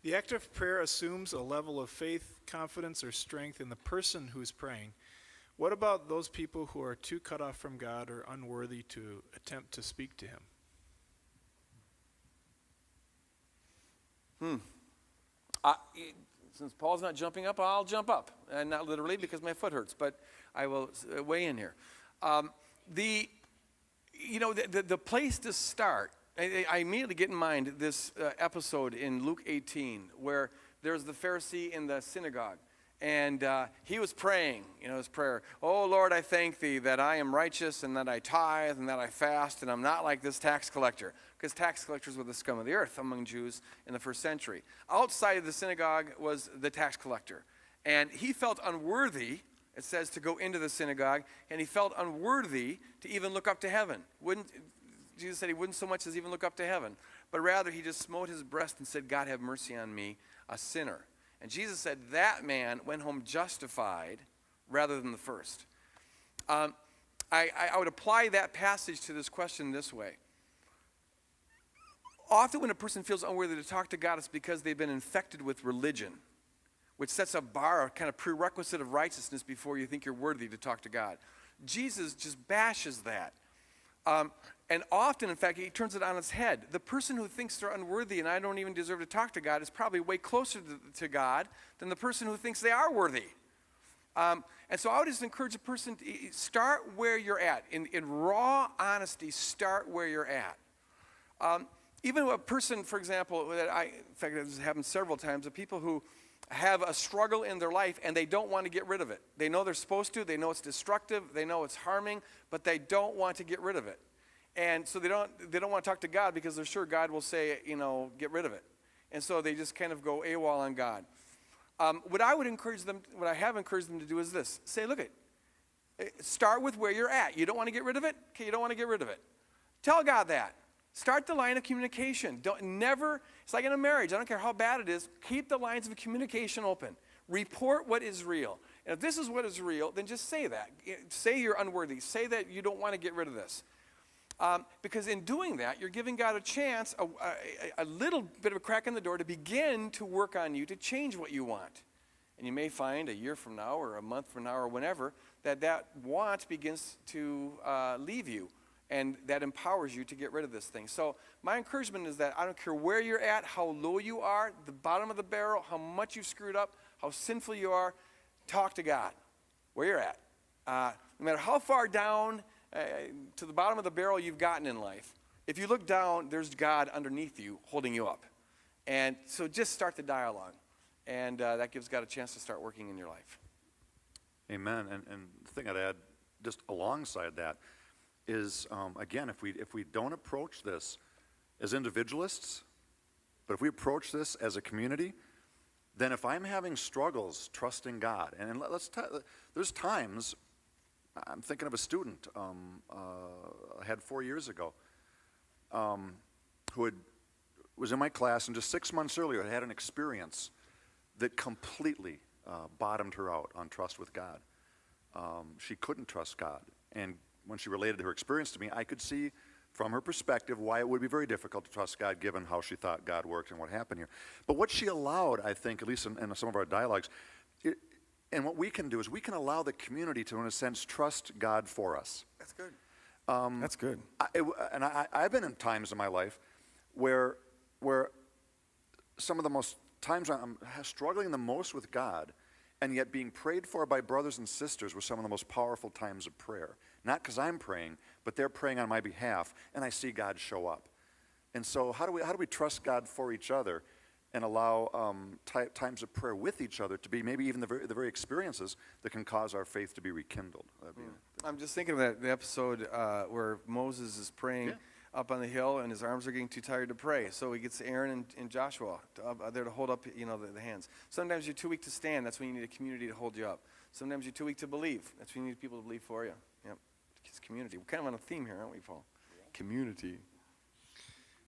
The act of prayer assumes a level of faith, confidence, or strength in the person who is praying. What about those people who are too cut off from God or unworthy to attempt to speak to him? Since Paul's not jumping up, I'll jump up. And not literally because my foot hurts, but I will weigh in here. The place to start, I immediately get in mind this episode in Luke 18 where there's the Pharisee in the synagogue. And he was praying, his prayer, "Oh, Lord, I thank thee that I am righteous and that I tithe and that I fast and I'm not like this tax collector." Because tax collectors were the scum of the earth among Jews in the first century. Outside of the synagogue was the tax collector. And he felt unworthy, it says, to go into the synagogue, and he felt unworthy to even look up to heaven. Jesus said he wouldn't so much as even look up to heaven, but rather he just smote his breast and said, "God, have mercy on me, a sinner." And Jesus said that man went home justified rather than the first. I would apply that passage to this question this way. Often when a person feels unworthy to talk to God, it's because they've been infected with religion, which sets a bar, a kind of prerequisite of righteousness before you think you're worthy to talk to God. Jesus just bashes that. And often, in fact, he turns it on its head. The person who thinks they're unworthy and I don't even deserve to talk to God is probably way closer to God than the person who thinks they are worthy. And so I would just encourage a person to start where you're at. In raw honesty, start where you're at. Even a person, for example, in fact, this has happened several times, of people who have a struggle in their life and they don't want to get rid of it. They know they're supposed to, they know it's destructive, they know it's harming, but they don't want to get rid of it. And so they don't want to talk to God because they're sure God will say, get rid of it. And so they just kind of go AWOL on God. What I have encouraged them to do is this. Say, look, start with where you're at. You don't want to get rid of it? Okay, you don't want to get rid of it. Tell God that. Start the line of communication. It's like in a marriage. I don't care how bad it is. Keep the lines of communication open. Report what is real. And if this is what is real, then just say that. Say you're unworthy. Say that you don't want to get rid of this. Because in doing that, you're giving God a chance, a little bit of a crack in the door to begin to work on you to change what you want. And you may find a year from now or a month from now or whenever that want begins to leave you. And that empowers you to get rid of this thing. So my encouragement is that I don't care where you're at, how low you are, the bottom of the barrel, how much you've screwed up, how sinful you are, talk to God where you're at. No matter how far down to the bottom of the barrel you've gotten in life, if you look down, there's God underneath you holding you up. And so just start the dialogue. And that gives God a chance to start working in your life. Amen. And the thing I'd add just alongside that is, again, if we don't approach this as individualists, but if we approach this as a community, then if I'm having struggles trusting God, and there's times, I'm thinking of a student I had 4 years ago who was in my class, and just 6 months earlier had an experience that completely bottomed her out on trust with God. She couldn't trust God, and when she related her experience to me, I could see from her perspective why it would be very difficult to trust God given how she thought God worked and what happened here. But what she allowed, I think, at least in some of our dialogues, and what we can do is we can allow the community to, in a sense, trust God for us. That's good. That's good. I've been in times in my life where some of the most times I'm struggling the most with God, and yet being prayed for by brothers and sisters were some of the most powerful times of prayer. Not because I'm praying, but they're praying on my behalf, and I see God show up. And so how do we trust God for each other and allow times of prayer with each other to be maybe even the very experiences that can cause our faith to be rekindled? I'm just thinking of the episode where Moses is praying up on the hill, and his arms are getting too tired to pray. So he gets Aaron and Joshua there to hold up, the hands. Sometimes you're too weak to stand. That's when you need a community to hold you up. Sometimes you're too weak to believe. That's when you need people to believe for you. Yep. It's community. We're kind of on a theme here, aren't we, Paul? Yeah. Community.